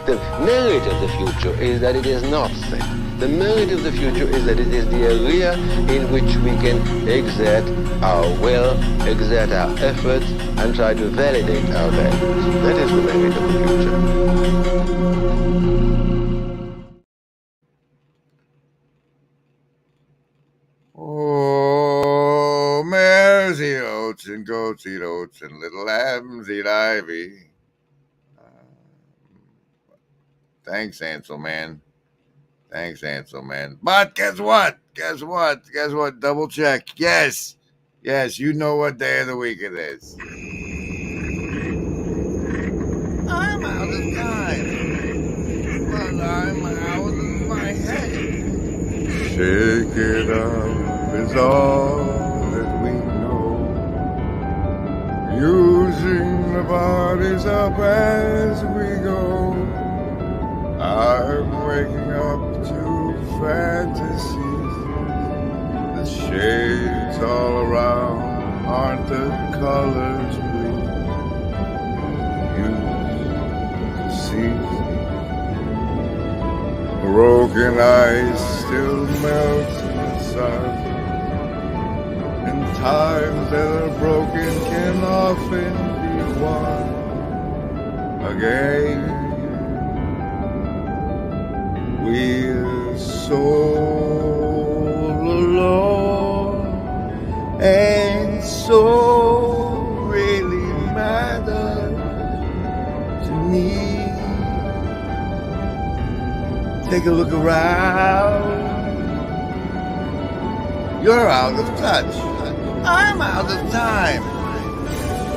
the merit of the future is that it is not set. The merit of the future is that it is the area in which we can exert our will, exert our efforts, and try to validate our values. That is the merit of the future. oh, mares eat oats and goats eat oats and little lambs eat ivy. Thanks, Ansel, man. But guess what? Double check. Yes, you know what day of the week it is. I'm out of time. But I'm out of my head. Shake it up is all that we know. Using the bodies up as we go. I'm waking up to fantasies. The shades all around aren't the colors we used to see. Broken ice still melts in the sun, and times that are broken can often be won again. We're so alone, and so really matters to me. Take a look around. You're out of touch. I'm out of time.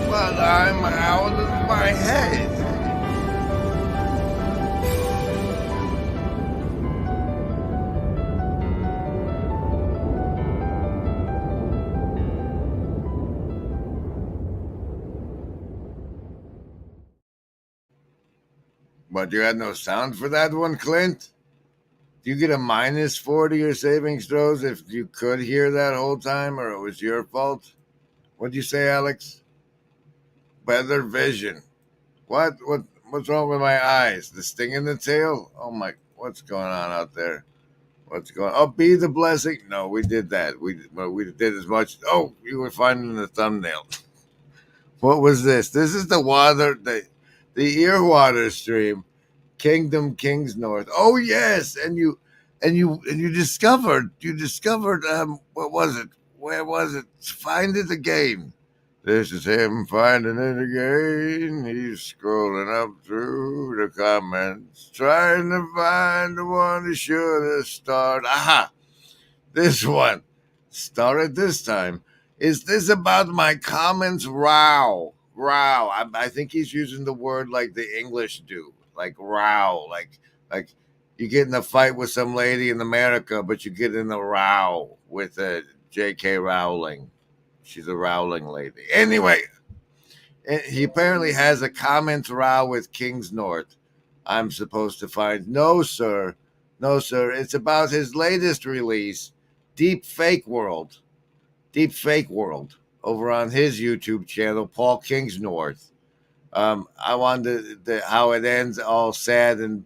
But I'm out of my head. But you had no sound for that one, Clint? Do you get a -4 to your savings throws if you could hear that whole time, or it was your fault? What'd you say, Alex? Better vision. What What's wrong with my eyes? The sting in the tail? Oh my! What's going on out there? What's going? Oh, be the blessing. No, we did that. We did as much. Oh, you were finding the thumbnail. What was this? This is the water, the Earwater stream, Kingdom Kings North. Oh yes, and you discovered what was it? Where was it? Find it again. This is him finding it again. He's scrolling up through the comments, trying to find the one he should have started. Aha! This one. Started this time. Is this about my comments? Row. I think he's using the word like the English do. Like row. Like you get in a fight with some lady in America, but you get in a row with J.K. Rowling. She's a Rowling lady. Anyway, he apparently has a comments row with Kings North. I'm supposed to find. No, sir. It's about his latest release, Deep Fake World, over on his YouTube channel, Paul Kings North. I wanted how it ends all sad, and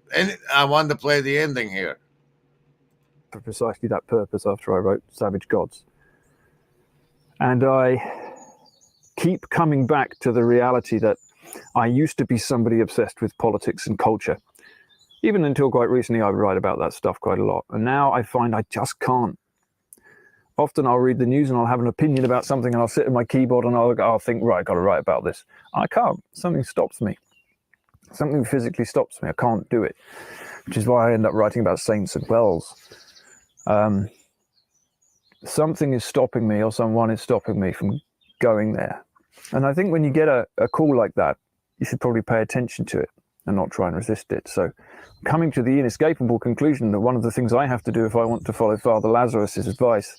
I wanted to play the ending here. For precisely that purpose after I wrote Savage Gods. And I keep coming back to the reality that I used to be somebody obsessed with politics and culture. Even until quite recently, I would write about that stuff quite a lot. And now I find I just can't. Often I'll read the news and I'll have an opinion about something and I'll sit at my keyboard and I'll think, right, I've got to write about this. I can't. Something stops me. Something physically stops me. I can't do it. Which is why I end up writing about saints and wells. Something is stopping me, or someone is stopping me from going there. And I think when you get a call like that, you should probably pay attention to it and not try and resist it. So coming to the inescapable conclusion that one of the things I have to do if I want to follow Father Lazarus's advice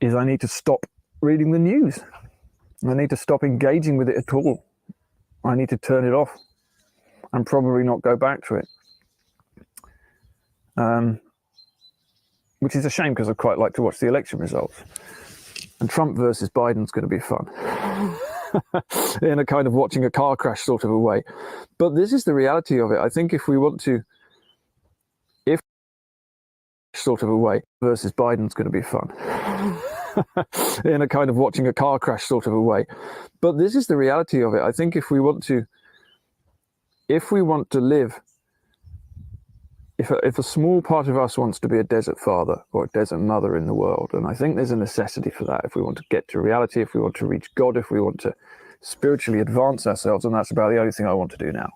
is I need to stop reading the news. I need to stop engaging with it at all. I need to turn it off and probably not go back to it. Which is a shame because I quite like to watch the election results. And Trump versus Biden's going to be fun. In a kind of watching a car crash sort of a way. But this is the reality of it. I think if we want to, sort of a way, versus Biden's going to be fun. In a kind of watching a car crash sort of a way. But this is the reality of it. I think if we want to live, if a small part of us wants to be a desert father or a desert mother in the world, and I think there's a necessity for that, if we want to get to reality, if we want to reach God, if we want to spiritually advance ourselves, and that's about the only thing I want to do now.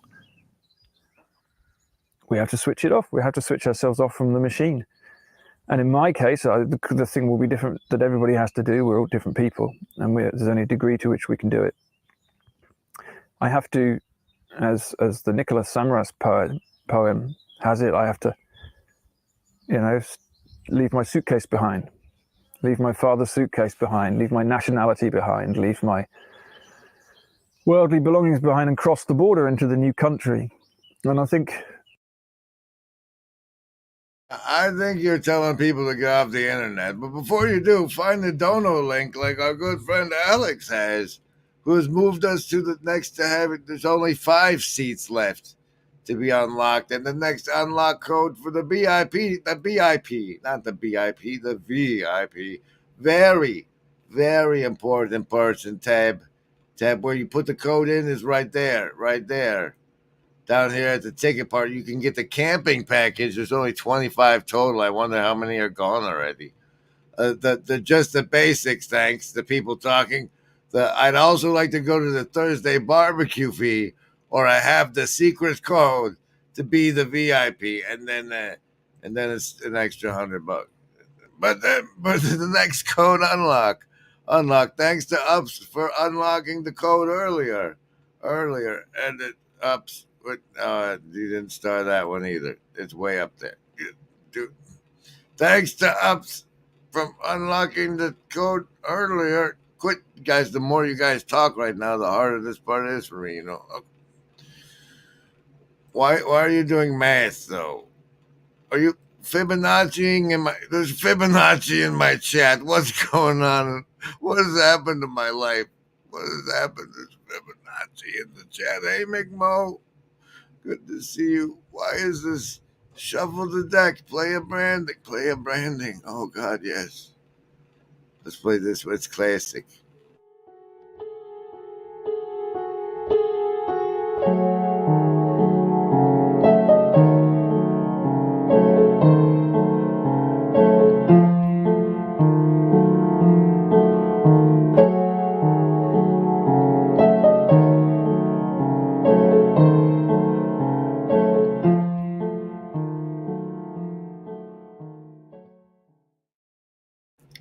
We have to switch it off. We have to switch ourselves off from the machine. And in my case, the thing will be different that everybody has to do. We're all different people, and there's only a degree to which we can do it. I have to, as the Nicholas Samaras poem has it, I have to, leave my suitcase behind, leave my father's suitcase behind, leave my nationality behind, leave my worldly belongings behind and cross the border into the new country. And I think you're telling people to get off the internet. But before you do, find the dono link like our good friend Alex has, who has moved us to the next to have it. There's only 5 seats left to be unlocked. And the next unlock code for the VIP, not the BIP, the VIP. Very, very important person, tab where you put the code in is right there. Down here at the ticket part, you can get the camping package. There's only 25 total. I wonder how many are gone already. Just the basics, thanks. The people talking. I'd also like to go to the Thursday barbecue fee, or I have the secret code to be the VIP, and then it's an extra $100. But the next code unlock. Thanks to Ups for unlocking the code earlier, and it Ups. But you didn't start that one either. It's way up there. Dude. Thanks to Ups from unlocking the code earlier. Quit, guys. The more you guys talk right now, the harder this part is for me, Why are you doing math, though? Are you Fibonacciing there's Fibonacci in my chat. What's going on? What has happened to my life? What has happened to Fibonacci? Nazi in the chat. Hey, McMo. Good to see you. Why is this? Shuffle the deck. Play a branding. Play a branding. Oh, God, yes. Let's play this. It's classic.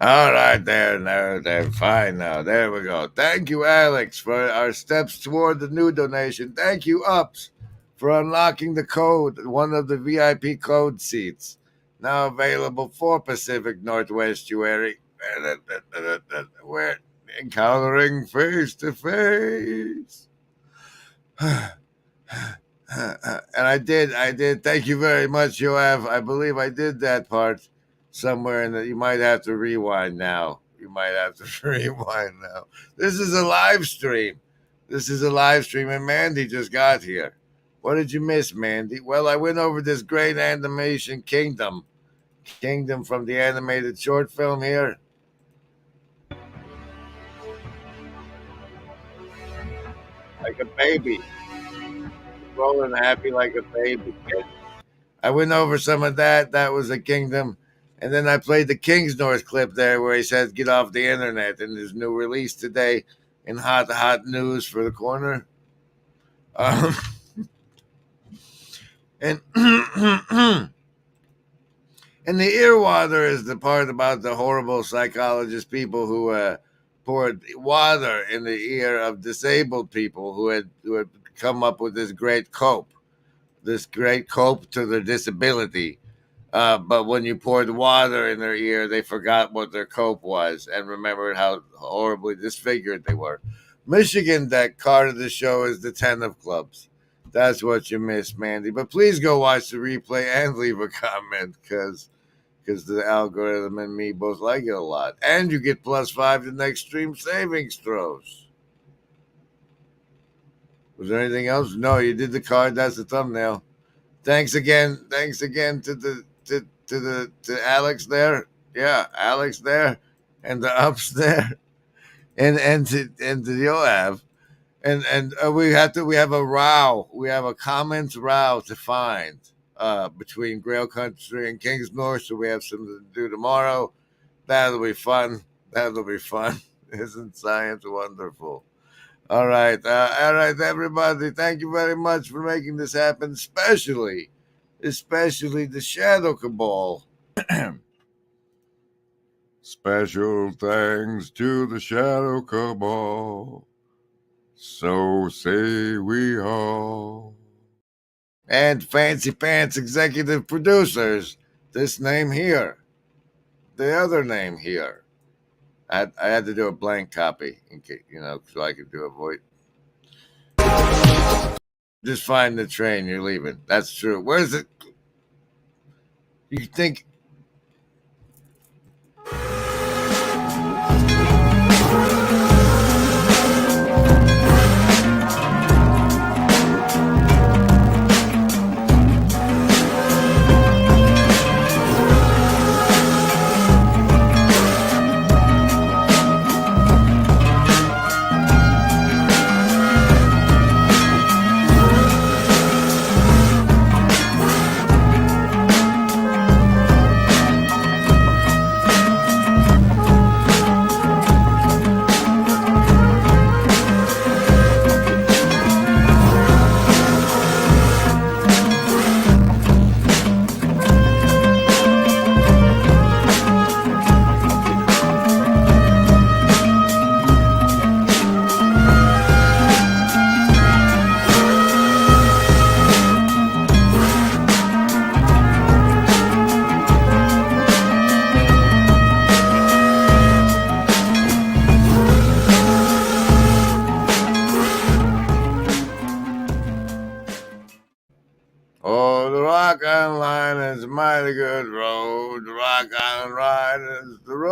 All right, there, fine now. There we go. Thank you, Alex, for our steps toward the new donation. Thank you, Ups, for unlocking the code, one of the VIP code seats, now available for Pacific Northwestuary. We're encountering face to face. And I did. Thank you very much, Yoav. I believe I did that part somewhere, and you might have to rewind now. This is a live stream. And Mandy just got here. What did you miss, Mandy? Well, I went over this great animation Kingdom from the animated short film here. Like a baby. Rolling happy like a baby. I went over some of that. That was a Kingdom. And then I played the King's North clip there where he says, get off the internet, in his new release today in hot news for the corner. And and the Earwater is the part about the horrible psychologist people who poured water in the ear of disabled people who had come up with this great cope to their disability. But when you poured water in their ear, they forgot what their cope was and remembered how horribly disfigured they were. Michigan, that card of the show is the 10 of clubs. That's what you missed, Mandy. But please go watch the replay and leave a comment because the algorithm and me both like it a lot. And you get +5 to next stream savings throws. Was there anything else? No, you did the card. That's the thumbnail. Thanks again to Alex there. Yeah, Alex there, and the Ups there, and to Yoav, and we have a row. We have a comments row to find between Grail Country and Kings North. So we have something to do tomorrow. That'll be fun. Isn't science wonderful? All right, everybody. Thank you very much for making this happen, especially the Shadow Cabal. Special thanks to the Shadow Cabal. So say we all. And Fancy Pants executive producers. This name here. The other name here. I had to do a blank copy, so I could do a voice. Just find the train you're leaving. That's true. Where's it? You think... Oh, the Rock Island line is a mighty good road. The Rock Island ride is the road.